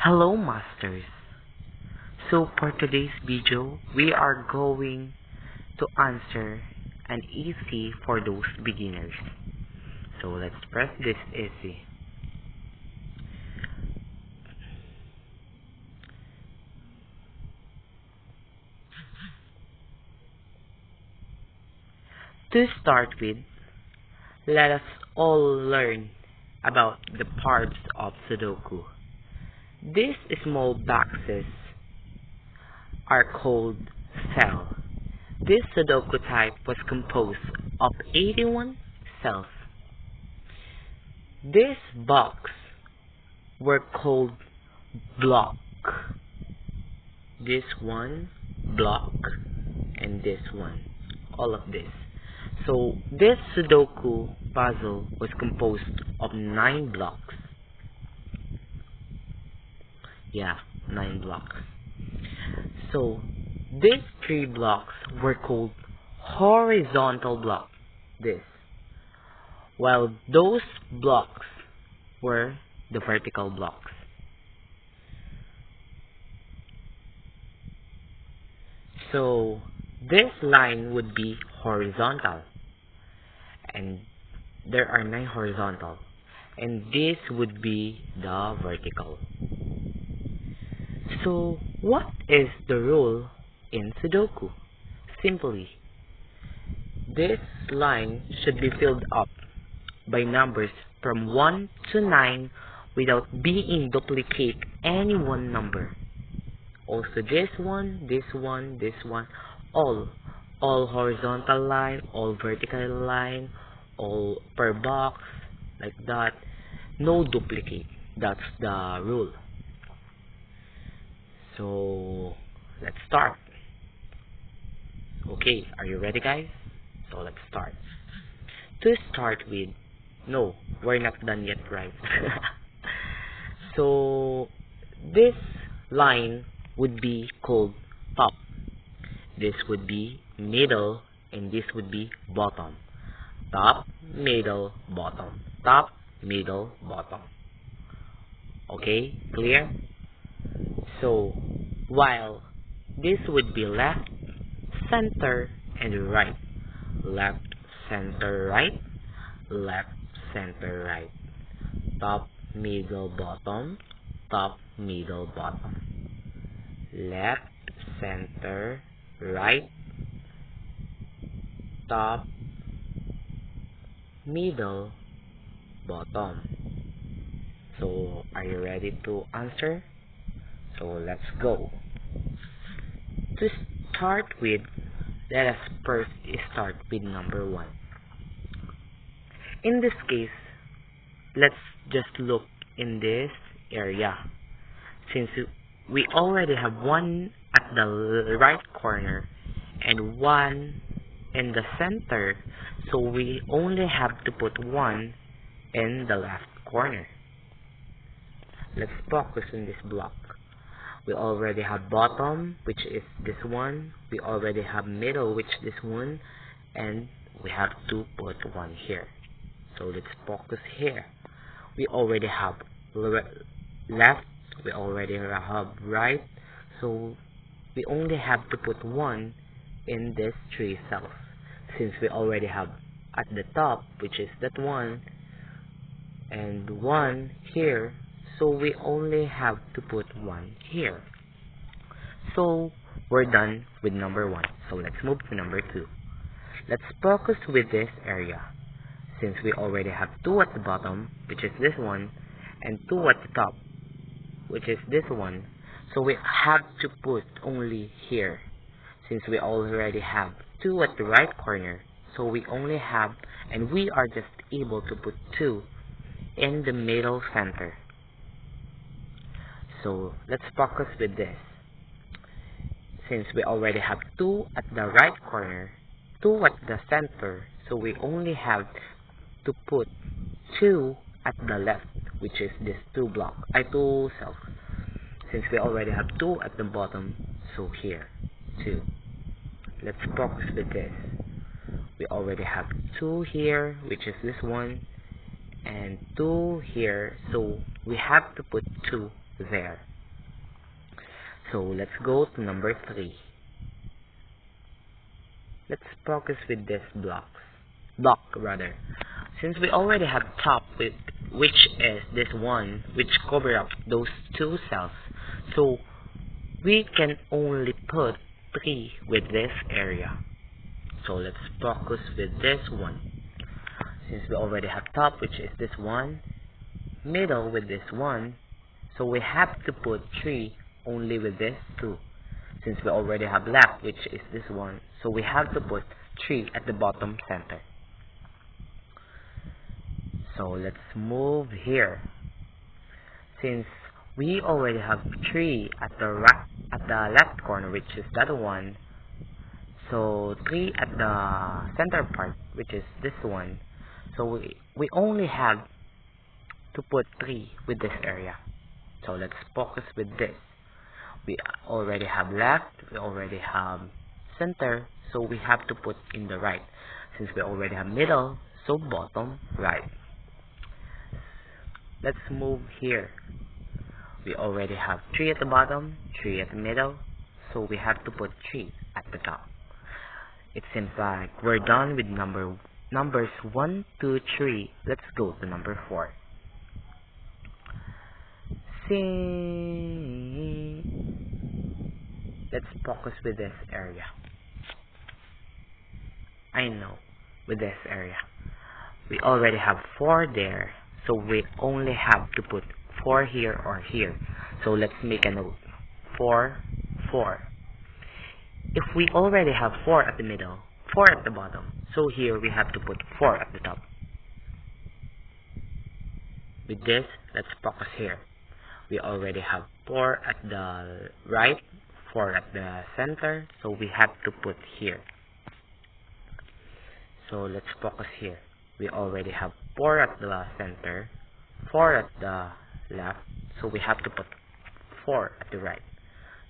Hello masters. So for today's video, we are going to answer an easy for those beginners. So let's press this easy. To start with, let us all learn about the parts of Sudoku. These small boxes are called cells. This Sudoku type was composed of 81 cells. This box were called block. This one, block, and this one. All of this. So this Sudoku puzzle was composed of 9 blocks. Yeah, 9 blocks. So these 3 blocks were called horizontal block. This. While those blocks were the vertical blocks. So this line would be horizontal, and there are 9 horizontal, and this would be the vertical. So what is the rule in Sudoku? Simply, this line should be filled up by numbers from 1 to 9 without being duplicate any one number. Also this one, this one, this one, all horizontal line, all vertical line, all per box, like that. No duplicate. That's the rule. So let's start. Okay, are you ready guys? So let's start. To start with, no, we're not done yet, right? So this line would be called top. This would be middle, and this would be bottom. Top, middle, bottom. Top, middle, bottom. Okay, clear? So while this would be left, center, and right. Left, center, right. Left, center, right. Top, middle, bottom. Top, middle, bottom. Left, center, right. Top, middle, bottom. So are you ready to answer? So let's go. To start with, let us first start with number 1. In this case, let's just look in this area. Since we already have 1 at the right corner and 1 in the center, so we only have to put 1 in the left corner. Let's focus on this block. We already have bottom, which is this one. We already have middle, which is this one. And we have to put 1 here. So let's focus here. We already have left. We already have right. So we only have to put 1 in these 3 cells. Since we already have at the top, which is that 1, and 1 here. So we only have to put 1 here. So we're done with number 1. So let's move to number 2. Let's focus with this area. Since we already have 2 at the bottom, which is this one, and 2 at the top, which is this one. So we have to put only here. Since we already have 2 at the right corner, so we only have, and we are just able to put 2 in the middle center. So let's focus with this. Since we already have 2 at the right corner, 2 at the center, so we only have to put 2 at the left, which is this 2 cells. Since we already have 2 at the bottom, so here, 2. Let's focus with this. We already have 2 here, which is this one, and 2 here, so we have to put 2 there. So let's go to number 3. Let's focus with this block rather. Since we already have top with which is this one which cover up those 2 cells, so we can only put 3 with this area. So let's focus with this one. Since we already have top which is this one, middle with this one, so we have to put 3 only with this 2. Since we already have left which is this one, so we have to put 3 at the bottom center. So let's move here. Since we already have 3 at the left corner which is that one, so 3 at the center part which is this one, so we only have to put 3 with this area. So let's focus with this. We already have left, we already have center, so we have to put in the right. Since we already have middle, so bottom right. Let's move here. We already have 3 at the bottom, 3 at the middle, so we have to put 3 at the top. It seems like we're done with numbers 1, 2, 3. Let's go to number 4. Let's focus with this area. I know, with this area. We already have 4 there, so we only have to put 4 here or here. So let's make a note. 4, 4. If we already have 4 at the middle, 4 at the bottom, so here we have to put 4 at the top. With this, let's focus here. We already have 4 at the right, 4 at the center, so we have to put here. So let's focus here. We already have 4 at the center, 4 at the left, so we have to put 4 at the right.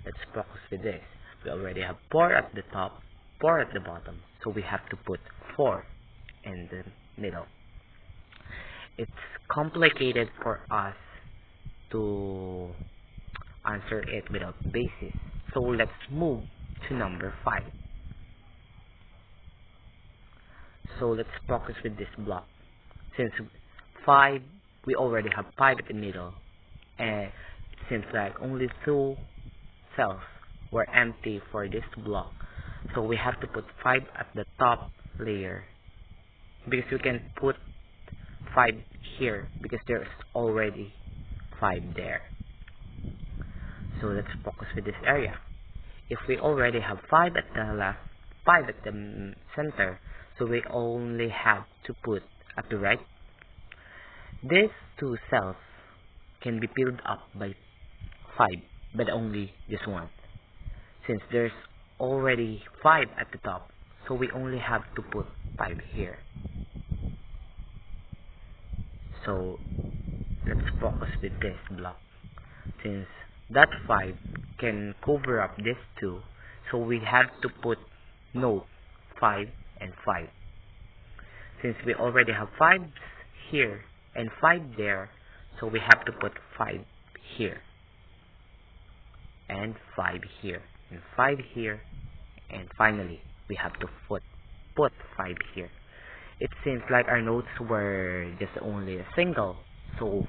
Let's focus with this. We already have 4 at the top, 4 at the bottom, so we have to put 4 in the middle. It's complicated for us to answer it without basis. So let's move to number 5. So let's focus with this block. Since 5, we already have 5 at the middle, and it seems like only 2 cells were empty for this block, so we have to put 5 at the top layer, because we can put 5 here because there's already 5 there. So let's focus with this area. If we already have 5 at the left, 5 at the center, so we only have to put at the right. These 2 cells can be filled up by 5, but only this one. Since there's already 5 at the top, so we only have to put 5 here. So let's focus with this block. Since that 5 can cover up this 2, so we have to put note 5 and 5. Since we already have 5 here and 5 there, so we have to put 5 here and 5 here and 5 here, and finally we have to put 5 here. It seems like our notes were just only a single, so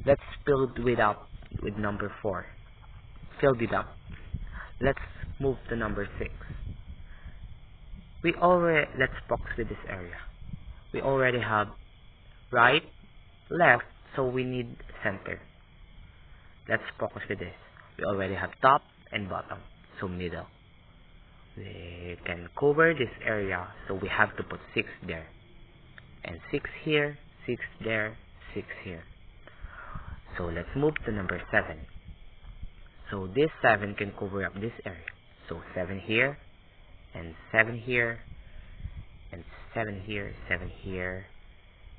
let's fill it up with number 4. Filled it up. Let's move to number 6. Let's focus with this area. We already have right, left, so we need center. Let's focus with this. We already have top and bottom, so middle. We can cover this area, so we have to put 6 there, and 6 here, 6 there, 6 here. So let's move to number 7. So this 7 can cover up this area, so 7 here, and 7 here, and 7 here, 7 here,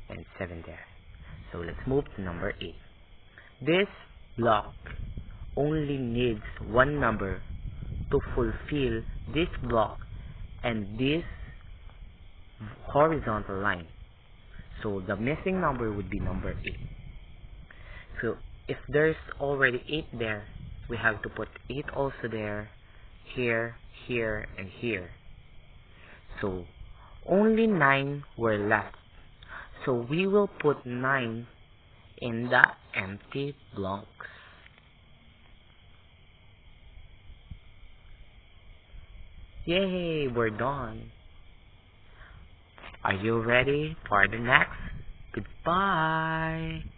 and 7 there. So let's move to number 8. This block only needs one number to fulfill this block and this horizontal line. So the missing number would be number 8. So if there's already 8 there, we have to put 8 also there, here, here, and here. So, only 9 were left. So, we will put 9 in the empty blocks. Yay, we're done. Are you ready for the next? Goodbye.